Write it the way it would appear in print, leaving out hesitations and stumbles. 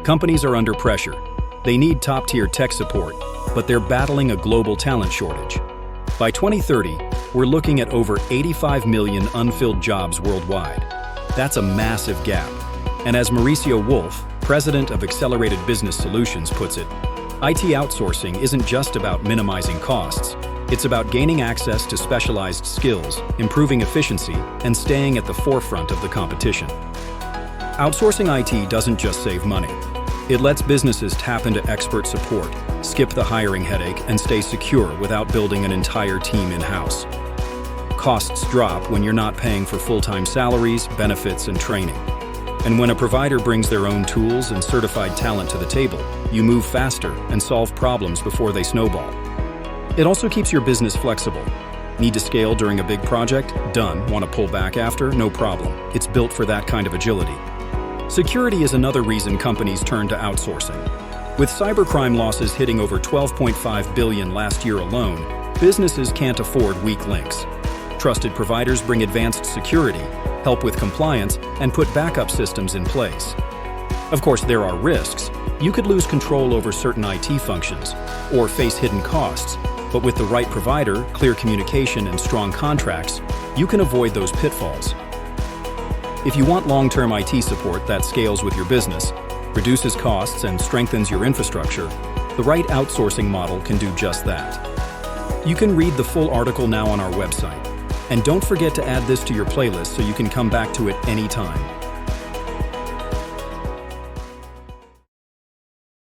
Companies are under pressure. They need top-tier tech support, but they're battling a global talent shortage. By 2030, we're looking at over 85 million unfilled jobs worldwide. That's a massive gap. And as Mauricio Wolf, president of Accelerated Business Solutions, puts it, IT outsourcing isn't just about minimizing costs. It's about gaining access to specialized skills, improving efficiency, and staying at the forefront of the competition. Outsourcing IT doesn't just save money. It lets businesses tap into expert support, skip the hiring headache, and stay secure without building an entire team in-house. Costs drop when you're not paying for full-time salaries, benefits, and training. And when a provider brings their own tools and certified talent to the table, you move faster and solve problems before they snowball. It also keeps your business flexible. Need to scale during a big project? Done. Want to pull back after? No problem. It's built for that kind of agility. Security is another reason companies turn to outsourcing. With cybercrime losses hitting over $12.5 billion last year alone, businesses can't afford weak links. Trusted providers bring advanced security, help with compliance, and put backup systems in place. Of course, there are risks. You could lose control over certain IT functions or face hidden costs, but with the right provider, clear communication, and strong contracts, you can avoid those pitfalls. If you want long-term IT support that scales with your business, reduces costs, and strengthens your infrastructure, the right outsourcing model can do just that. You can read the full article now on our website. And don't forget to add this to your playlist so you can come back to it anytime.